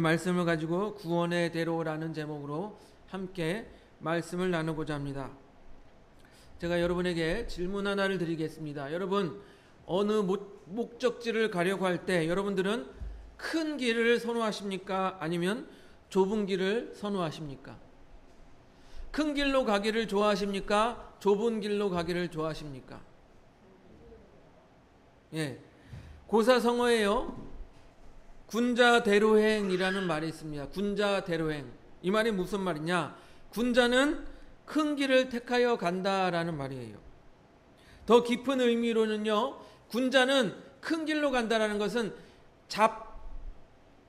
말씀을 가지고 구원의 대로라는 제목으로 함께 말씀을 나누고자 합니다. 제가 여러분에게 질문 하나를 드리겠습니다. 여러분, 어느 목적지를 가려고 할 때 여러분들은 큰 길을 선호하십니까? 아니면 좁은 길을 선호하십니까? 큰 길로 가기를 좋아하십니까? 좁은 길로 가기를 좋아하십니까? 예, 고사성어예요. 군자대로행이라는 말이 있습니다. 군자대로행. 이 말이 무슨 말이냐? 군자는 큰 길을 택하여 간다라는 말이에요. 더 깊은 의미로는요, 군자는 큰 길로 간다라는 것은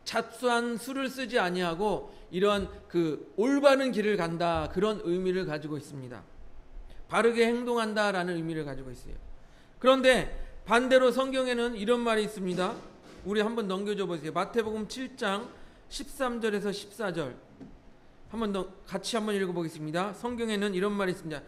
잡수한 수를 쓰지 아니하고 이런 올바른 길을 간다, 그런 의미를 가지고 있습니다. 바르게 행동한다라는 의미를 가지고 있어요. 그런데 반대로 성경에는 이런 말이 있습니다. 우리 한번 넘겨줘 보세요. 마태복음 7장 13절에서 14절 같이 한번 읽어보겠습니다. 성경에는 이런 말이 있습니다.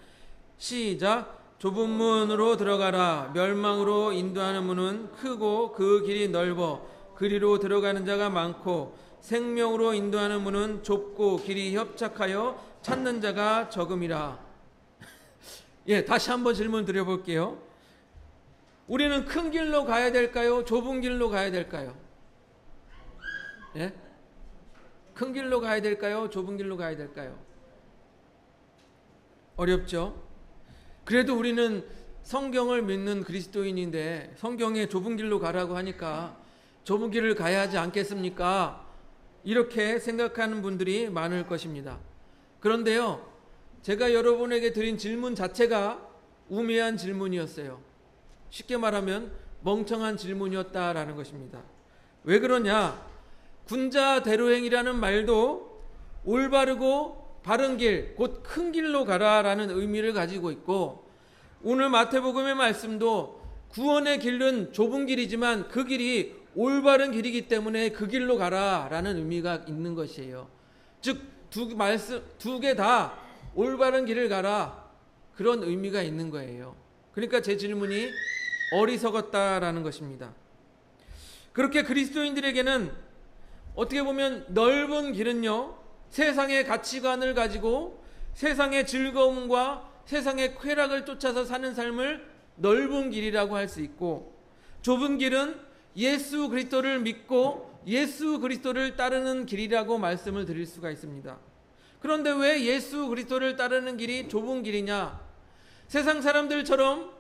시작. 좁은 문으로 들어가라. 멸망으로 인도하는 문은 크고 그 길이 넓어 그리로 들어가는 자가 많고 생명으로 인도하는 문은 좁고 길이 협착하여 찾는 자가 적음이라. 예, 다시 한번 질문 드려볼게요. 우리는 큰 길로 가야 될까요? 좁은 길로 가야 될까요? 예? 큰 길로 가야 될까요? 좁은 길로 가야 될까요? 어렵죠? 그래도 우리는 성경을 믿는 그리스도인인데 성경에 좁은 길로 가라고 하니까 좁은 길을 가야 하지 않겠습니까? 이렇게 생각하는 분들이 많을 것입니다. 그런데요, 제가 여러분에게 드린 질문 자체가 우매한 질문이었어요. 쉽게 말하면 멍청한 질문이었다라는 것입니다. 왜 그러냐? 군자대로행이라는 말도 올바르고 바른 길, 곧 큰 길로 가라라는 의미를 가지고 있고, 오늘 마태복음의 말씀도 구원의 길은 좁은 길이지만 그 길이 올바른 길이기 때문에 그 길로 가라라는 의미가 있는 것이에요. 즉 두 개 다 올바른 길을 가라, 그런 의미가 있는 거예요. 그러니까 제 질문이 어리석었다라는 것입니다. 그렇게 그리스도인들에게는 어떻게 보면 넓은 길은요, 세상의 가치관을 가지고 세상의 즐거움과 세상의 쾌락을 쫓아서 사는 삶을 넓은 길이라고 할 수 있고, 좁은 길은 예수 그리스도를 믿고 예수 그리스도를 따르는 길이라고 말씀을 드릴 수가 있습니다. 그런데 왜 예수 그리스도를 따르는 길이 좁은 길이냐? 세상 사람들처럼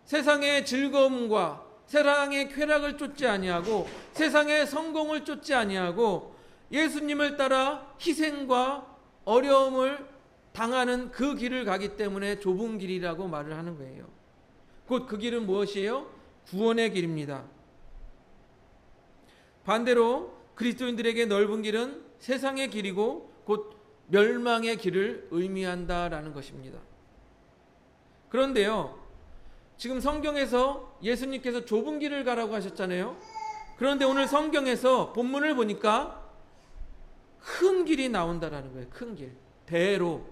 세상의 즐거움과 세상의 쾌락을 쫓지 아니하고 세상의 성공을 쫓지 아니하고 예수님을 따라 희생과 어려움을 당하는 그 길을 가기 때문에 좁은 길이라고 말을 하는 거예요. 곧 그 길은 무엇이에요? 구원의 길입니다. 반대로 그리스도인들에게 넓은 길은 세상의 길이고 곧 멸망의 길을 의미한다라는 것입니다. 그런데요, 지금 성경에서 예수님께서 좁은 길을 가라고 하셨잖아요. 그런데 오늘 성경에서 본문을 보니까 큰 길이 나온다라는 거예요. 큰 길, 대로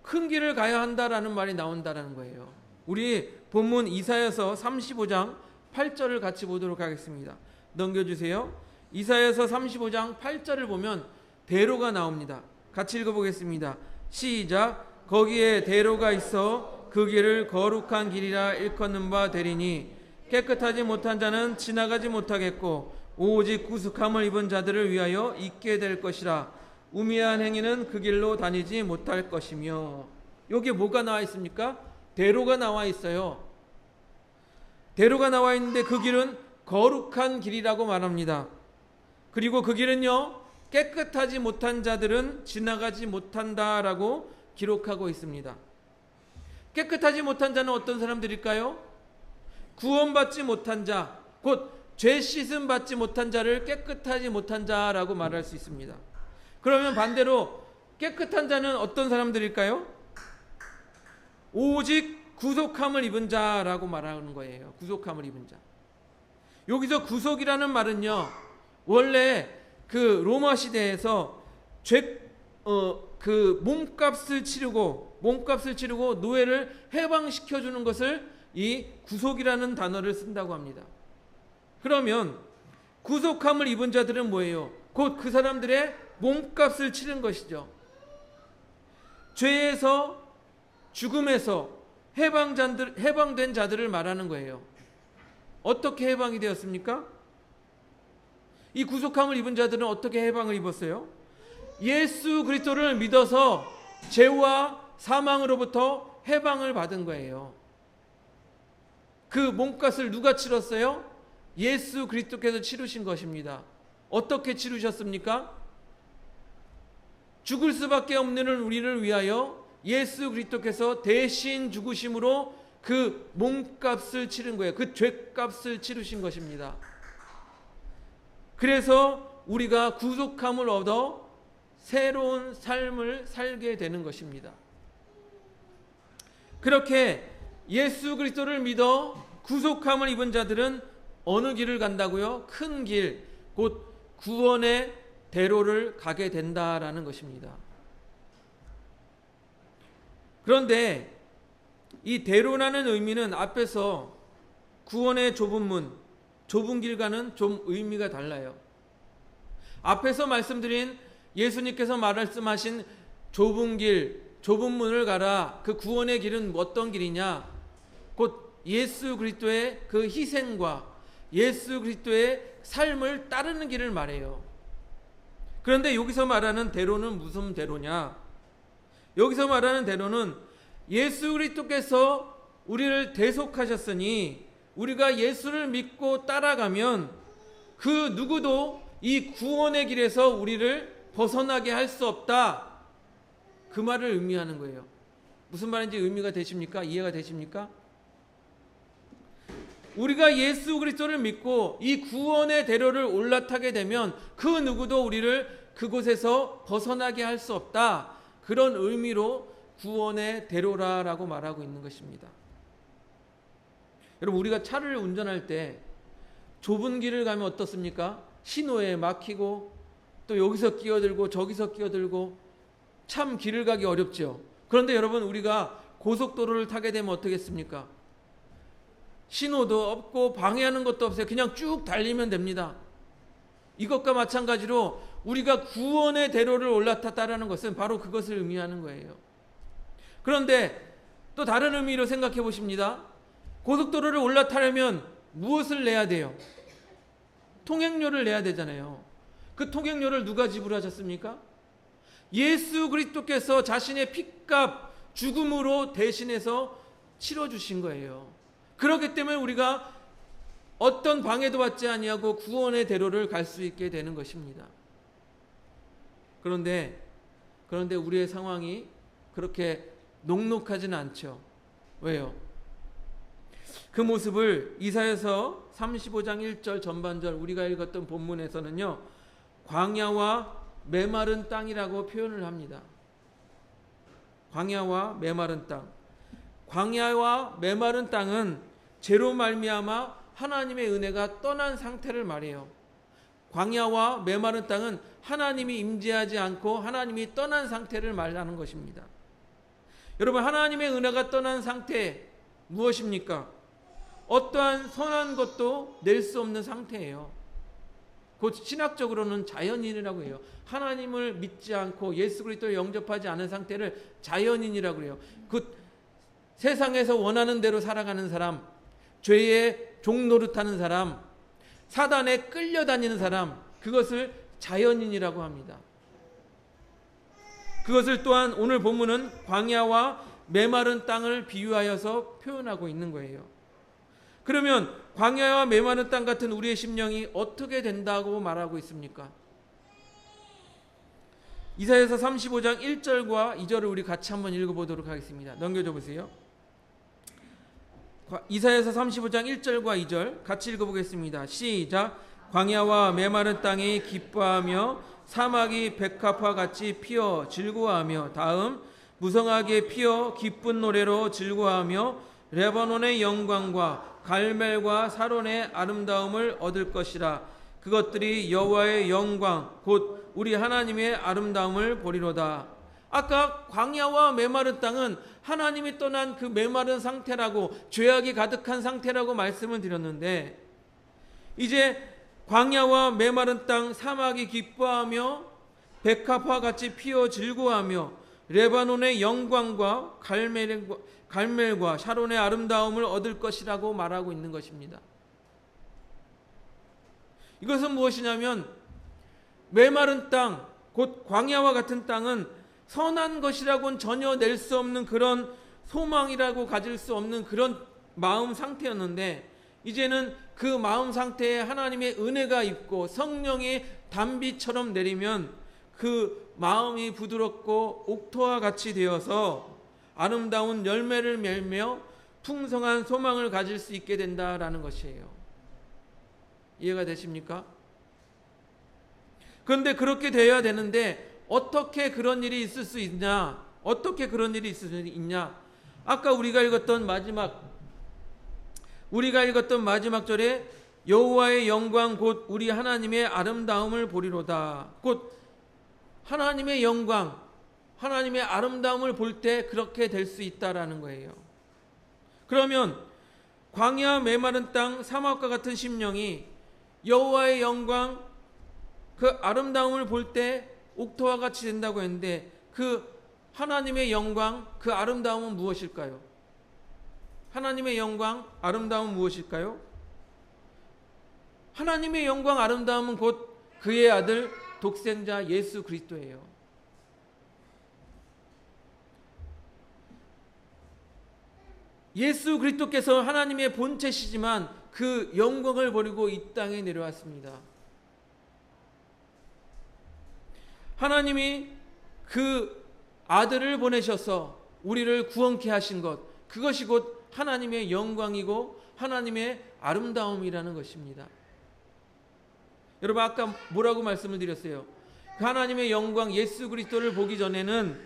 큰 길을 가야 한다라는 말이 나온다라는 거예요. 우리 본문 이사야서 35장 8절을 같이 보도록 하겠습니다. 넘겨주세요. 이사야서 35장 8절을 보면 대로가 나옵니다. 같이 읽어보겠습니다. 시작. 거기에 대로가 있어 그 길을 거룩한 길이라 일컫는 바 되리니 깨끗하지 못한 자는 지나가지 못하겠고 오직 구속함을 입은 자들을 위하여 있게 될 것이라. 우매한 행위는 그 길로 다니지 못할 것이며. 여기에 뭐가 나와 있습니까? 대로가 나와 있어요. 대로가 나와 있는데 그 길은 거룩한 길이라고 말합니다. 그리고 그 길은요, 깨끗하지 못한 자들은 지나가지 못한다라고 기록하고 있습니다. 깨끗하지 못한 자는 어떤 사람들일까요? 구원받지 못한 자, 곧 죄 씻음 받지 못한 자를 깨끗하지 못한 자라고 말할 수 있습니다. 그러면 반대로 깨끗한 자는 어떤 사람들일까요? 오직 구속함을 입은 자라고 말하는 거예요. 구속함을 입은 자. 여기서 구속이라는 말은요, 원래 그 로마 시대에서 몸값을 치르고 노예를 해방시켜 주는 것을 이 구속이라는 단어를 쓴다고 합니다. 그러면 구속함을 입은 자들은 뭐예요? 곧 그 사람들의 몸값을 치른 것이죠. 죄에서, 죽음에서 해방된 자들을 말하는 거예요. 어떻게 해방이 되었습니까? 이 구속함을 입은 자들은 어떻게 해방을 입었어요? 예수 그리스도를 믿어서 죄와 사망으로부터 해방을 받은 거예요. 그 몸값을 누가 치렀어요? 예수 그리스도께서 치르신 것입니다. 어떻게 치르셨습니까? 죽을 수밖에 없는 우리를 위하여 예수 그리스도께서 대신 죽으심으로 그 몸값을 치른 거예요. 그 죄값을 치르신 것입니다. 그래서 우리가 구속함을 얻어 새로운 삶을 살게 되는 것입니다. 그렇게 예수 그리스도를 믿어 구속함을 입은 자들은 어느 길을 간다고요? 큰 길, 곧 구원의 대로를 가게 된다라는 것입니다. 그런데 이 대로라는 의미는 앞에서 구원의 좁은 문, 좁은 길과는 좀 의미가 달라요. 앞에서 말씀드린 예수님께서 말씀하신 좁은 길, 좁은 문을 가라. 그 구원의 길은 어떤 길이냐? 곧 예수 그리스도의 그 희생과 예수 그리스도의 삶을 따르는 길을 말해요. 그런데 여기서 말하는 대로는 무슨 대로냐? 여기서 말하는 대로는 예수 그리스도께서 우리를 대속하셨으니 우리가 예수를 믿고 따라가면 그 누구도 이 구원의 길에서 우리를 벗어나게 할 수 없다. 그 말을 의미하는 거예요. 무슨 말인지 의미가 되십니까? 이해가 되십니까? 우리가 예수 그리스도를 믿고 이 구원의 대로를 올라타게 되면 그 누구도 우리를 그곳에서 벗어나게 할 수 없다. 그런 의미로 구원의 대로라고 말하고 있는 것입니다. 여러분, 우리가 차를 운전할 때 좁은 길을 가면 어떻습니까? 신호에 막히고 또 여기서 끼어들고 저기서 끼어들고 참 길을 가기 어렵죠. 그런데 여러분, 우리가 고속도로를 타게 되면 어떻겠습니까? 신호도 없고 방해하는 것도 없어요. 그냥 쭉 달리면 됩니다. 이것과 마찬가지로 우리가 구원의 대로를 올라탔다라는 것은 바로 그것을 의미하는 거예요. 그런데 또 다른 의미로 생각해 보십니다. 고속도로를 올라타려면 무엇을 내야 돼요? 통행료를 내야 되잖아요. 그 통행료를 누가 지불하셨습니까? 예수 그리스도께서 자신의 피값 죽음으로 대신해서 치러주신 거예요. 그렇기 때문에 우리가 어떤 방해도 받지 아니하고 구원의 대로를 갈 수 있게 되는 것입니다. 그런데 우리의 상황이 그렇게 녹록하지는 않죠. 왜요? 그 모습을 이사야서 35장 1절 전반절 우리가 읽었던 본문에서는요, 광야와 메마른 땅이라고 표현을 합니다. 광야와 메마른 땅. 광야와 메마른 땅은 죄로 말미암아 하나님의 은혜가 떠난 상태를 말해요. 광야와 메마른 땅은 하나님이 임재하지 않고 하나님이 떠난 상태를 말하는 것입니다. 여러분, 하나님의 은혜가 떠난 상태 무엇입니까? 어떠한 선한 것도 낼 수 없는 상태예요. 곧 신학적으로는 자연인이라고 해요. 하나님을 믿지 않고 예수 그리스도를 영접하지 않은 상태를 자연인이라고 해요. 그 세상에서 원하는 대로 살아가는 사람, 죄의 종노릇하는 사람, 사단에 끌려다니는 사람, 그것을 자연인이라고 합니다. 그것을 또한 오늘 본문은 광야와 메마른 땅을 비유하여서 표현하고 있는 거예요. 그러면 광야와 메마른 땅 같은 우리의 심령이 어떻게 된다고 말하고 있습니까? 이사야서 35장 1절과 2절을 우리 같이 한번 읽어보도록 하겠습니다. 넘겨줘 보세요. 이사야서 35장 1절과 2절 같이 읽어보겠습니다. 시작. 광야와 메마른 땅이 기뻐하며 사막이 백합화 같이 피어 즐거워하며, 다음, 무성하게 피어 기쁜 노래로 즐거워하며 레바논의 영광과 갈멜과 사론의 아름다움을 얻을 것이라. 그것들이 여호와의 영광 곧 우리 하나님의 아름다움을 보리로다. 아까 광야와 메마른 땅은 하나님이 떠난 그 메마른 상태라고, 죄악이 가득한 상태라고 말씀을 드렸는데, 이제 광야와 메마른 땅 사막이 기뻐하며 백합화 같이 피어 즐거워하며 레바논의 영광과 갈멜과 샤론의 아름다움을 얻을 것이라고 말하고 있는 것입니다. 이것은 무엇이냐면 메마른 땅, 곧 광야와 같은 땅은 선한 것이라고는 전혀 낼 수 없는 그런 소망이라고 가질 수 없는 그런 마음 상태였는데, 이제는 그 마음 상태에 하나님의 은혜가 있고 성령의 단비처럼 내리면 그 마음이 부드럽고 옥토와 같이 되어서 아름다운 열매를 맺며 풍성한 소망을 가질 수 있게 된다라는 것이에요. 이해가 되십니까? 그런데 그렇게 되어야 되는데 어떻게 그런 일이 있을 수 있냐? 어떻게 그런 일이 있을 수 있냐? 아까 우리가 읽었던 마지막 절에 여호와의 영광 곧 우리 하나님의 아름다움을 보리로다. 곧 하나님의 영광, 하나님의 아름다움을 볼 때 그렇게 될 수 있다라는 거예요. 그러면 광야 메마른 땅 사막과 같은 심령이 여호와의 영광, 그 아름다움을 볼 때 옥토와 같이 된다고 했는데, 그 하나님의 영광, 그 아름다움은 무엇일까요? 하나님의 영광, 아름다움은 무엇일까요? 하나님의 영광, 아름다움은 곧 그의 아들 독생자 예수 그리스도예요. 예수 그리스도께서 하나님의 본체시지만 그 영광을 버리고 이 땅에 내려왔습니다. 하나님이 그 아들을 보내셔서 우리를 구원케 하신 것, 그것이 곧 하나님의 영광이고 하나님의 아름다움이라는 것입니다. 여러분, 아까 뭐라고 말씀을 드렸어요? 그 하나님의 영광 예수 그리스도를 보기 전에는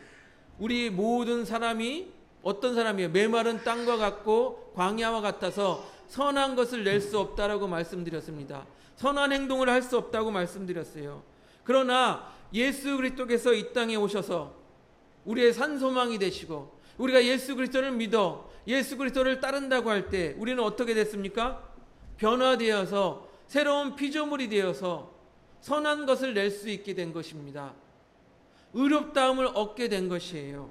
우리 모든 사람이 어떤 사람이에요? 메마른 땅과 같고 광야와 같아서 선한 것을 낼 수 없다라고 말씀드렸습니다. 선한 행동을 할 수 없다고 말씀드렸어요. 그러나 예수 그리스도께서 이 땅에 오셔서 우리의 산소망이 되시고 우리가 예수 그리스도를 믿어 예수 그리스도를 따른다고 할 때 우리는 어떻게 됐습니까? 변화되어서 새로운 피조물이 되어서 선한 것을 낼 수 있게 된 것입니다. 의롭다함을 얻게 된 것이에요.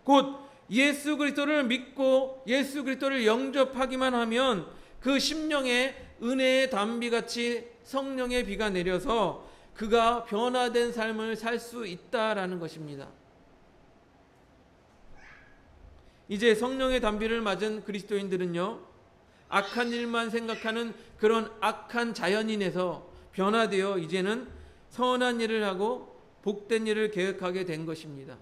곧 예수 그리스도를 믿고 예수 그리스도를 영접하기만 하면 그 심령에 은혜의 단비같이 성령의 비가 내려서 그가 변화된 삶을 살 수 있다라는 것입니다. 이제 성령의 단비를 맞은 그리스도인들은요, 악한 일만 생각하는 그런 악한 자연인에서 변화되어 이제는 선한 일을 하고 복된 일을 계획하게 된 것입니다.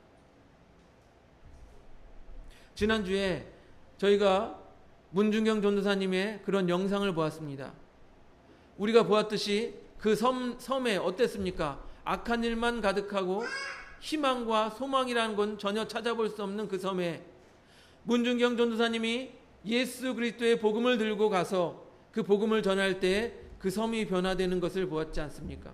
지난주에 저희가 문중경 전도사님의 그런 영상을 보았습니다. 우리가 보았듯이 그 섬에 어땠습니까? 악한 일만 가득하고 희망과 소망이라는 건 전혀 찾아볼 수 없는 그 섬에 문중경 전도사님이 예수 그리스도의 복음을 들고 가서 그 복음을 전할 때 그 섬이 변화되는 것을 보았지 않습니까?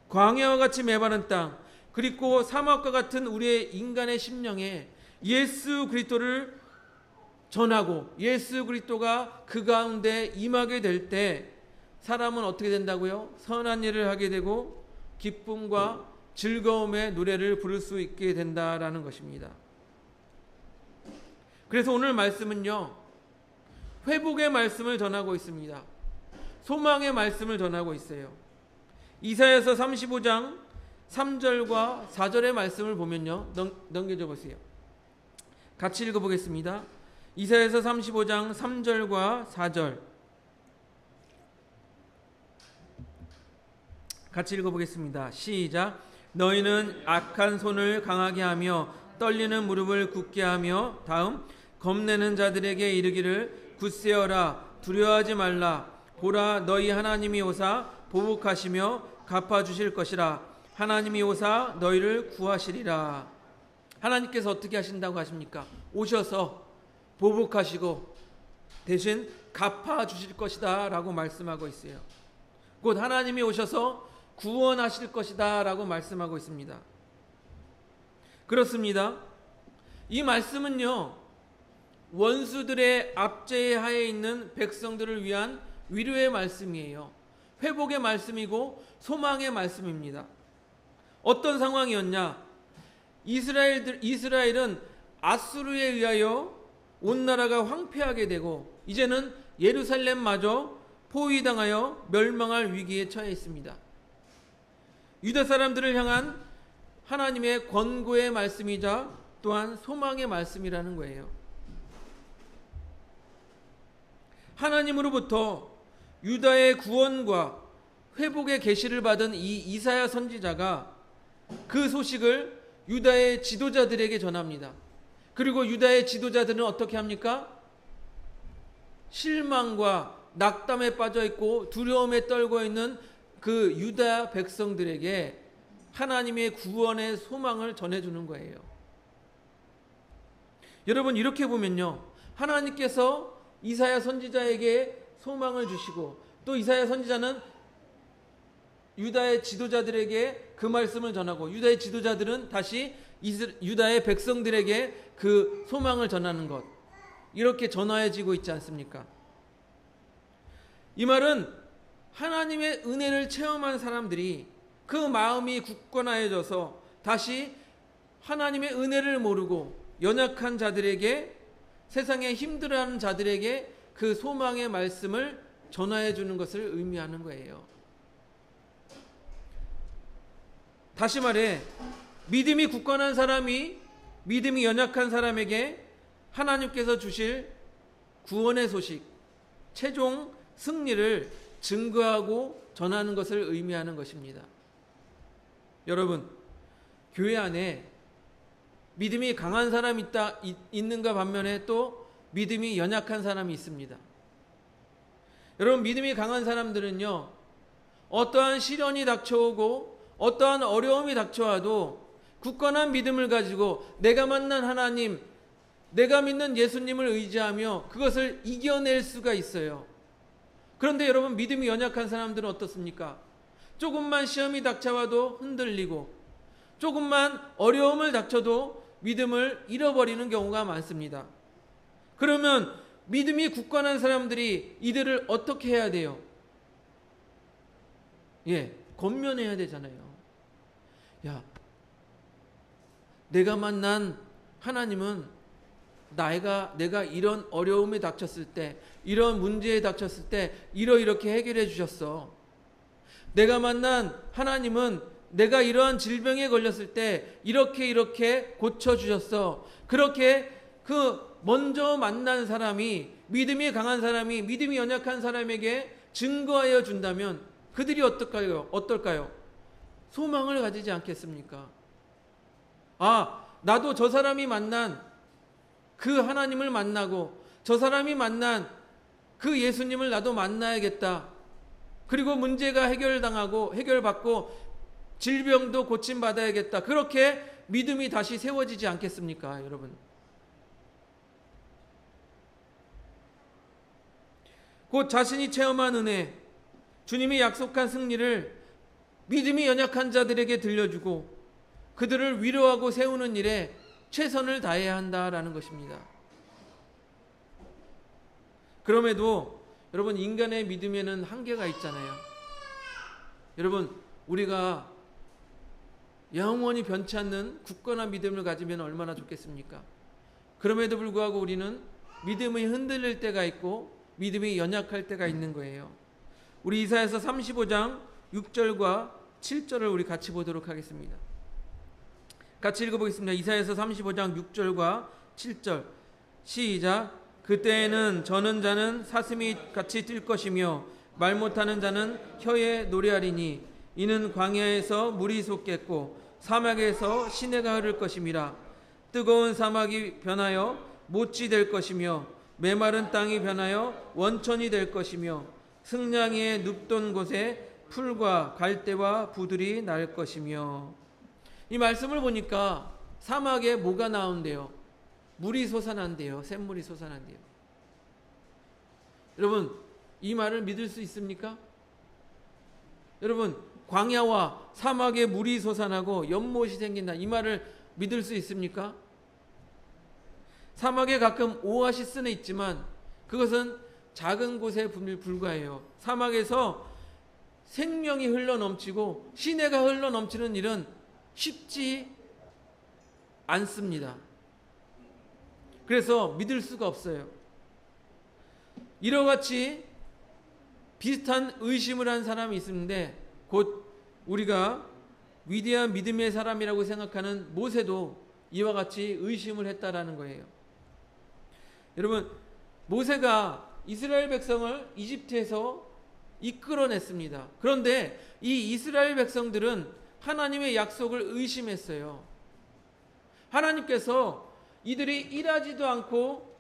광야와 같이 메마른 땅, 그리고 사막과 같은 우리의 인간의 심령에 예수 그리스도를 전하고 예수 그리스도가 그 가운데 임하게 될 때 사람은 어떻게 된다고요? 선한 일을 하게 되고 기쁨과 즐거움의 노래를 부를 수 있게 된다라는 것입니다. 그래서 오늘 말씀은요, 회복의 말씀을 전하고 있습니다. 소망의 말씀을 전하고 있어요. 이사야서 35장 3절과 4절의 말씀을 보면요, 넘겨줘 보세요. 같이 읽어보겠습니다. 이사야서 35장 3절과 4절 같이 읽어보겠습니다. 시작. 너희는 악한 손을 강하게 하며 떨리는 무릎을 굳게 하며, 다음, 겁내는 자들에게 이르기를 굳세어라, 두려워하지 말라. 보라, 너희 하나님이 오사 보복하시며 갚아주실 것이라. 하나님이 오사 너희를 구하시리라. 하나님께서 어떻게 하신다고 하십니까? 오셔서 보복하시고 대신 갚아주실 것이다 라고 말씀하고 있어요. 곧 하나님이 오셔서 구원하실 것이다 라고 말씀하고 있습니다. 그렇습니다. 이 말씀은요, 원수들의 압제의 하에 있는 백성들을 위한 위로의 말씀이에요. 회복의 말씀이고 소망의 말씀입니다. 어떤 상황이었냐? 이스라엘은 아수르에 의하여 온 나라가 황폐하게 되고 이제는 예루살렘마저 포위당하여 멸망할 위기에 처해 있습니다. 유다 사람들을 향한 하나님의 권고의 말씀이자 또한 소망의 말씀이라는 거예요. 하나님으로부터 유다의 구원과 회복의 계시를 받은 이 이사야 선지자가 그 소식을 유다의 지도자들에게 전합니다. 그리고 유다의 지도자들은 어떻게 합니까? 실망과 낙담에 빠져 있고 두려움에 떨고 있는 그 유다 백성들에게 하나님의 구원의 소망을 전해주는 거예요. 여러분, 이렇게 보면요, 하나님께서 이사야 선지자에게 소망을 주시고 또 이사야 선지자는 유다의 지도자들에게 그 말씀을 전하고 유다의 지도자들은 다시 유다의 백성들에게 그 소망을 전하는 것, 이렇게 전화해지고 있지 않습니까? 이 말은 하나님의 은혜를 체험한 사람들이 그 마음이 굳건해져서 다시 하나님의 은혜를 모르고 연약한 자들에게, 세상에 힘들어하는 자들에게 그 소망의 말씀을 전화해 주는 것을 의미하는 거예요. 다시 말해, 믿음이 굳건한 사람이 믿음이 연약한 사람에게 하나님께서 주실 구원의 소식, 최종 승리를 증거하고 전하는 것을 의미하는 것입니다. 여러분, 교회 안에 믿음이 강한 사람이 있는가 반면에 또 믿음이 연약한 사람이 있습니다. 여러분, 믿음이 강한 사람들은요, 어떠한 시련이 닥쳐오고 어떠한 어려움이 닥쳐와도 굳건한 믿음을 가지고 내가 만난 하나님, 내가 믿는 예수님을 의지하며 그것을 이겨낼 수가 있어요. 그런데 여러분, 믿음이 연약한 사람들은 어떻습니까? 조금만 시험이 닥쳐와도 흔들리고 조금만 어려움을 닥쳐도 믿음을 잃어버리는 경우가 많습니다. 그러면 믿음이 굳건한 사람들이 이들을 어떻게 해야 돼요? 권면해야 되잖아요. 야, 내가 만난 하나님은 내가 이런 어려움에 닥쳤을 때, 이런 문제에 닥쳤을 때 이렇게 해결해 주셨어. 내가 만난 하나님은 내가 이러한 질병에 걸렸을 때 이렇게 고쳐주셨어. 그렇게 그 먼저 만난 사람이, 믿음이 강한 사람이 믿음이 연약한 사람에게 증거하여 준다면 그들이 어떨까요? 소망을 가지지 않겠습니까? 나도 저 사람이 만난 그 하나님을 만나고 저 사람이 만난 그 예수님을 나도 만나야겠다. 그리고 문제가 해결받고 질병도 고침받아야겠다. 그렇게 믿음이 다시 세워지지 않겠습니까, 여러분? 곧 자신이 체험한 은혜, 주님이 약속한 승리를 믿음이 연약한 자들에게 들려주고 그들을 위로하고 세우는 일에 최선을 다해야 한다라는 것입니다. 그럼에도 여러분, 인간의 믿음에는 한계가 있잖아요. 여러분, 우리가 영원히 변치 않는 굳건한 믿음을 가지면 얼마나 좋겠습니까? 그럼에도 불구하고 우리는 믿음이 흔들릴 때가 있고 믿음이 연약할 때가 있는 거예요. 우리 이사야서 35장 6절과 7절을 우리 같이 보도록 하겠습니다. 같이 읽어보겠습니다. 이사야서 35장 6절과 7절 시작. 그때에는 저는 자는 사슴이 같이 뛸 것이며 말 못하는 자는 혀에 노래하리니 이는 광야에서 물이 솟겠고 사막에서 시내가 흐를 것임이라. 뜨거운 사막이 변하여 못지 될 것이며 메마른 땅이 변하여 원천이 될 것이며 승냥이의 눕던 곳에 풀과 갈대와 부들이 날 것이며. 이 말씀을 보니까 사막에 뭐가 나온대요? 물이 솟아난대요. 샘물이 솟아난대요. 여러분, 이 말을 믿을 수 있습니까? 여러분, 광야와 사막에 물이 솟아나고 연못이 생긴다, 이 말을 믿을 수 있습니까? 사막에 가끔 오아시스는 있지만 그것은 작은 곳에 불과해요. 사막에서 생명이 흘러넘치고 시내가 흘러넘치는 일은 쉽지 않습니다. 그래서 믿을 수가 없어요. 이와 같이 비슷한 의심을 한 사람이 있는데 곧 우리가 위대한 믿음의 사람이라고 생각하는 모세도 이와 같이 의심을 했다라는 거예요. 여러분, 모세가 이스라엘 백성을 이집트에서 이끌어냈습니다. 그런데 이 이스라엘 백성들은 하나님의 약속을 의심했어요. 하나님께서 이들이 일하지도 않고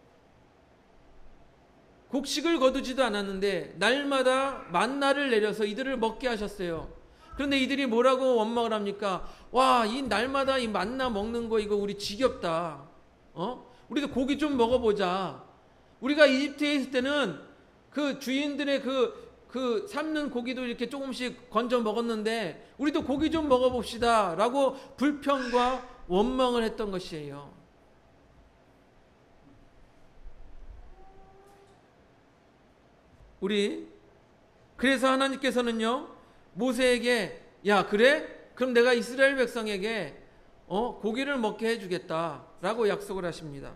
곡식을 거두지도 않았는데 날마다 만나를 내려서 이들을 먹게 하셨어요. 그런데 이들이 뭐라고 원망을 합니까? 와, 이 날마다 이 만나 먹는 거 이거 우리 지겹다. 우리도 고기 좀 먹어보자. 우리가 이집트에 있을 때는 그 주인들의 그 삶는 고기도 이렇게 조금씩 건져 먹었는데 우리도 고기 좀 먹어봅시다 라고 불평과 원망을 했던 것이에요. 그래서 하나님께서는요 모세에게 야 그래? 그럼 내가 이스라엘 백성에게 고기를 먹게 해주겠다 라고 약속을 하십니다.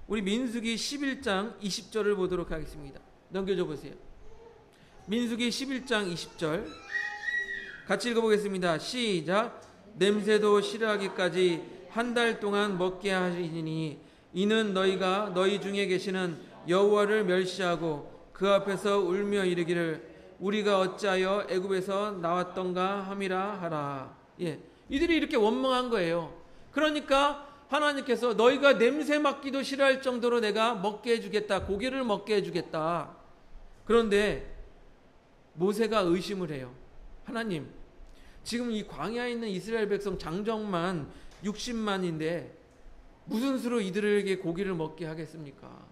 우리 민수기 11장 20절을 보도록 하겠습니다. 넘겨줘 보세요. 민수기 11장 20절 같이 읽어보겠습니다. 시작. 냄새도 싫어하기까지 한 달 동안 먹게 하시니 이는 너희가 너희 중에 계시는 여호와를 멸시하고 그 앞에서 울며 이르기를 우리가 어찌하여 애굽에서 나왔던가 함이라 하라. 예, 이들이 이렇게 원망한 거예요. 그러니까 하나님께서 너희가 냄새 맡기도 싫어할 정도로 내가 먹게 해주겠다. 고기를 먹게 해주겠다. 그런데 모세가 의심을 해요. 하나님, 지금 이 광야에 있는 이스라엘 백성 장정만 60만인데 무슨 수로 이들에게 고기를 먹게 하겠습니까?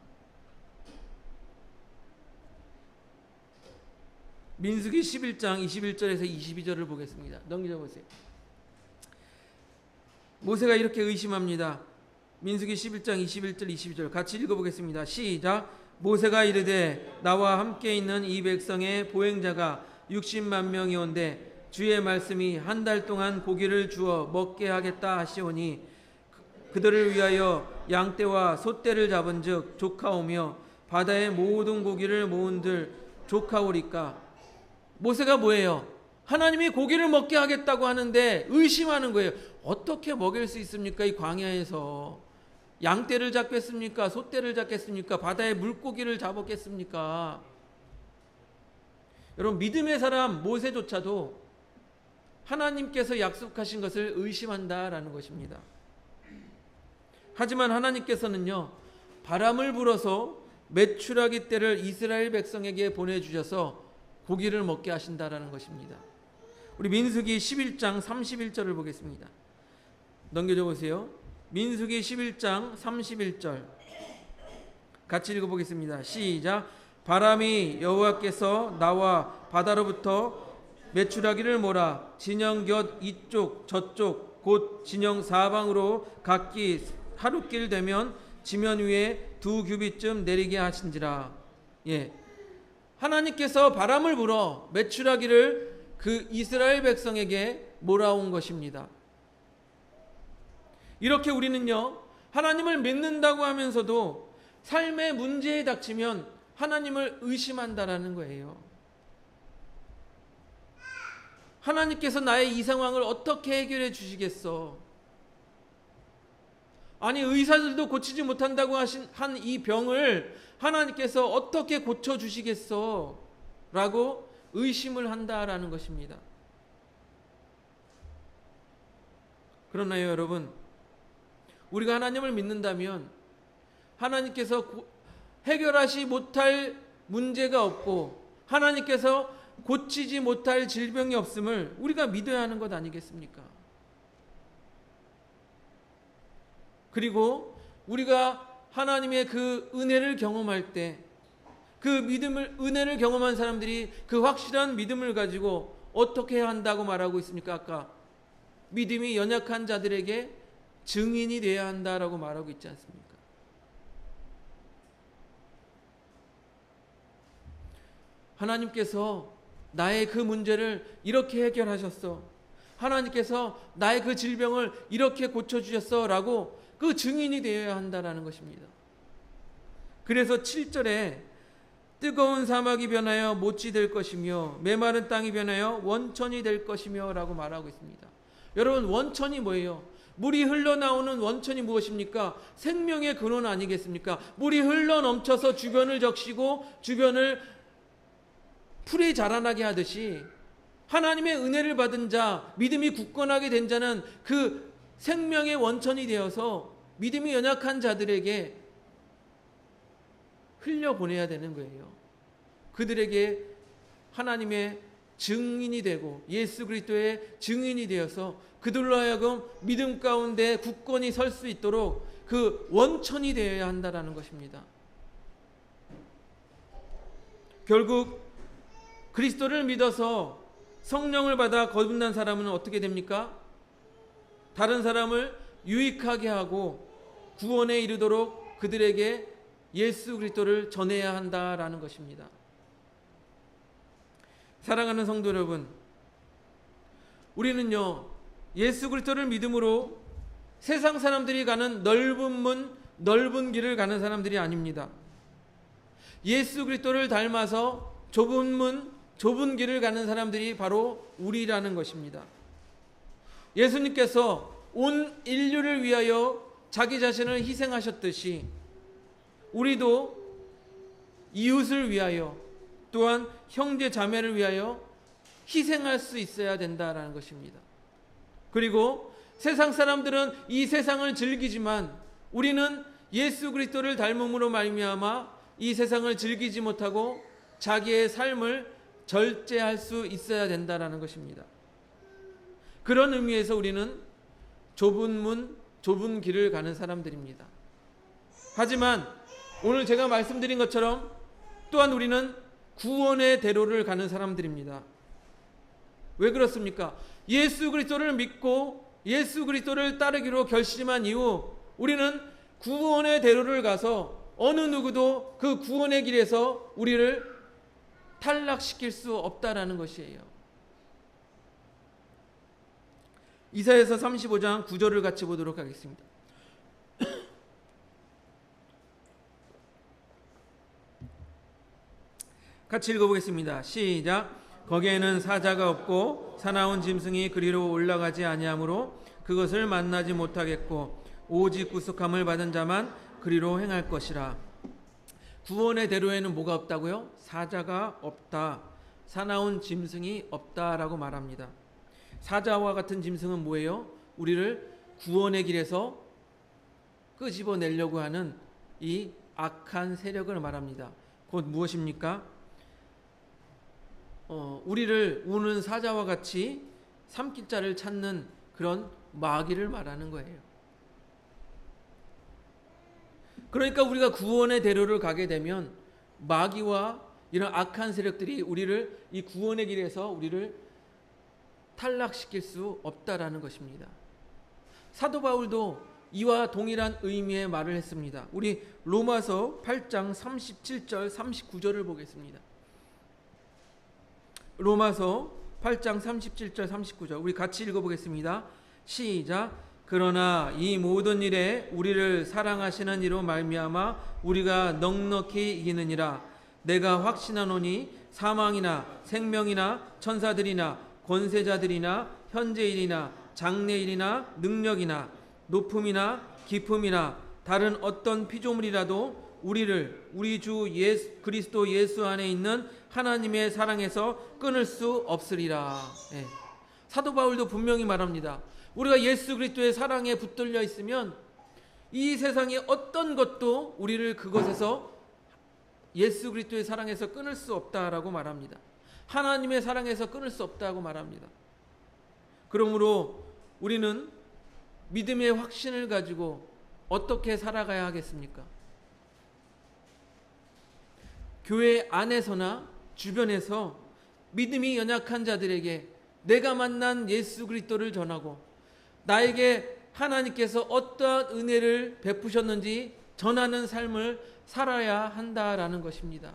민수기 11장 21절에서 22절을 보겠습니다. 넘겨보세요. 모세가 이렇게 의심합니다. 민수기 11장 21절 22절 같이 읽어보겠습니다. 시작. 모세가 이르되 나와 함께 있는 이 백성의 보행자가 60만 명이 온데 주의 말씀이 한 달 동안 고기를 주어 먹게 하겠다 하시오니 그들을 위하여 양떼와 소떼를 잡은즉 조카오며 바다의 모든 고기를 모은들 조카오리까. 모세가 뭐예요? 하나님이 고기를 먹게 하겠다고 하는데 의심하는 거예요. 어떻게 먹일 수 있습니까? 이 광야에서 양떼를 잡겠습니까? 소떼를 잡겠습니까? 바다의 물고기를 잡았겠습니까? 여러분, 믿음의 사람 모세조차도 하나님께서 약속하신 것을 의심한다라는 것입니다. 하지만 하나님께서는요 바람을 불어서 메추라기 떼를 이스라엘 백성에게 보내주셔서 고기를 먹게 하신다라는 것입니다. 우리 민수기 11장 31절을 보겠습니다. 넘겨줘 보세요. 민수기 11장 31절 같이 읽어보겠습니다. 시작. 바람이 여호와께서 나와 바다로부터 메추라기를 몰아 진영 곁 이쪽 저쪽 곧 진영 사방으로 각기 하루길 되면 지면 위에 2규빗쯤 내리게 하신지라. 예, 하나님께서 바람을 불어 메추라기를 그 이스라엘 백성에게 몰아온 것입니다. 이렇게 우리는요 하나님을 믿는다고 하면서도 삶의 문제에 닥치면 하나님을 의심한다라는 거예요. 하나님께서 나의 이 상황을 어떻게 해결해 주시겠어? 아니 의사들도 고치지 못한다고 한 이 병을 하나님께서 어떻게 고쳐주시겠어? 라고 의심을 한다라는 것입니다. 그러나요 여러분, 우리가 하나님을 믿는다면 하나님께서 해결하지 못할 문제가 없고 하나님께서 고치지 못할 질병이 없음을 우리가 믿어야 하는 것 아니겠습니까? 그리고 우리가 하나님의 그 은혜를 경험할 때 그 은혜를 경험한 사람들이 그 확실한 믿음을 가지고 어떻게 해야 한다고 말하고 있습니까? 아까 믿음이 연약한 자들에게 증인이 되어야 한다라고 말하고 있지 않습니까? 하나님께서 나의 그 문제를 이렇게 해결하셨어. 하나님께서 나의 그 질병을 이렇게 고쳐주셨어 라고 그 증인이 되어야 한다는 것입니다. 그래서 7절에 뜨거운 사막이 변하여 못지 될 것이며 메마른 땅이 변하여 원천이 될 것이며 라고 말하고 있습니다. 여러분, 원천이 뭐예요? 물이 흘러나오는 원천이 무엇입니까? 생명의 근원 아니겠습니까? 물이 흘러넘쳐서 주변을 적시고 주변을 풀이 자라나게 하듯이 하나님의 은혜를 받은 자, 믿음이 굳건하게 된 자는 그 생명의 원천이 되어서 믿음이 연약한 자들에게 흘려보내야 되는 거예요. 그들에게 하나님의 증인이 되고 예수 그리스도의 증인이 되어서 그들로 하여금 믿음 가운데 굳건히 설 수 있도록 그 원천이 되어야 한다는 것입니다. 결국 그리스도를 믿어서 성령을 받아 거듭난 사람은 어떻게 됩니까? 다른 사람을 유익하게 하고 구원에 이르도록 그들에게 예수 그리스도를 전해야 한다라는 것입니다. 사랑하는 성도 여러분, 우리는요 예수 그리스도를 믿음으로 세상 사람들이 가는 넓은 문, 넓은 길을 가는 사람들이 아닙니다. 예수 그리스도를 닮아서 좁은 문, 좁은 길을 가는 사람들이 바로 우리라는 것입니다. 예수님께서 온 인류를 위하여 자기 자신을 희생하셨듯이 우리도 이웃을 위하여 또한 형제 자매를 위하여 희생할 수 있어야 된다라는 것입니다. 그리고 세상 사람들은 이 세상을 즐기지만 우리는 예수 그리스도를 닮음으로 말미암아 이 세상을 즐기지 못하고 자기의 삶을 절제할 수 있어야 된다라는 것입니다. 그런 의미에서 우리는 좁은 문, 좁은 길을 가는 사람들입니다. 하지만 오늘 제가 말씀드린 것처럼 또한 우리는 구원의 대로를 가는 사람들입니다. 왜 그렇습니까? 예수 그리스도를 믿고 예수 그리스도를 따르기로 결심한 이후 우리는 구원의 대로를 가서 어느 누구도 그 구원의 길에서 우리를 탈락시킬 수 없다라는 것이에요. 이사야서 35장 9절을 같이 보도록 하겠습니다. 같이 읽어보겠습니다. 시작. 거기에는 사자가 없고 사나운 짐승이 그리로 올라가지 아니하므로 그것을 만나지 못하겠고 오직 구속함을 받은 자만 그리로 행할 것이라. 구원의 대로에는 뭐가 없다고요? 사자가 없다. 사나운 짐승이 없다라고 말합니다. 사자와 같은 짐승은 뭐예요? 우리를 구원의 길에서 끄집어내려고 하는 이 악한 세력을 말합니다. 곧 무엇입니까? 우리를 우는 사자와 같이 삼킬 자를 찾는 그런 마귀를 말하는 거예요. 그러니까 우리가 구원의 대로를 가게 되면 마귀와 이런 악한 세력들이 우리를 이 구원의 길에서 우리를 탈락시킬 수 없다라는 것입니다. 사도 바울도 이와 동일한 의미의 말을 했습니다. 우리 로마서 8장 37절 39절을 보겠습니다. 로마서 8장 37절 39절 우리 같이 읽어보겠습니다. 시작. 그러나 이 모든 일에 우리를 사랑하시는 이로 말미암아 우리가 넉넉히 이기느니라. 내가 확신하노니 사망이나 생명이나 천사들이나 권세자들이나 현재일이나 장래일이나 능력이나 높음이나 깊음이나 다른 어떤 피조물이라도 우리를 우리 주 그리스도 예수 안에 있는 하나님의 사랑에서 끊을 수 없으리라. 사도 바울도 분명히 말합니다. 우리가 예수 그리스도의 사랑에 붙들려 있으면 이 세상의 어떤 것도 우리를 그것에서 예수 그리스도의 사랑에서 끊을 수 없다라고 말합니다. 하나님의 사랑에서 끊을 수 없다고 말합니다. 그러므로 우리는 믿음의 확신을 가지고 어떻게 살아가야 하겠습니까? 교회 안에서나 주변에서 믿음이 연약한 자들에게 내가 만난 예수 그리스도를 전하고 나에게 하나님께서 어떠한 은혜를 베푸셨는지 전하는 삶을 살아야 한다라는 것입니다.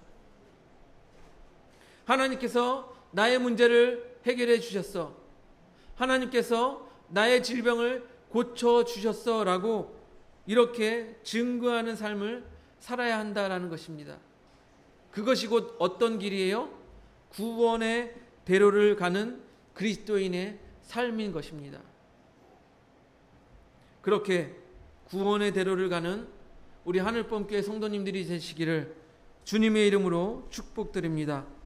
하나님께서 나의 문제를 해결해 주셨어. 하나님께서 나의 질병을 고쳐 주셨어 라고 이렇게 증거하는 삶을 살아야 한다라는 것입니다. 그것이 곧 어떤 길이에요? 구원의 대로를 가는 그리스도인의 삶인 것입니다. 그렇게 구원의 대로를 가는 우리 하늘범교회 성도님들이 되시기를 주님의 이름으로 축복드립니다.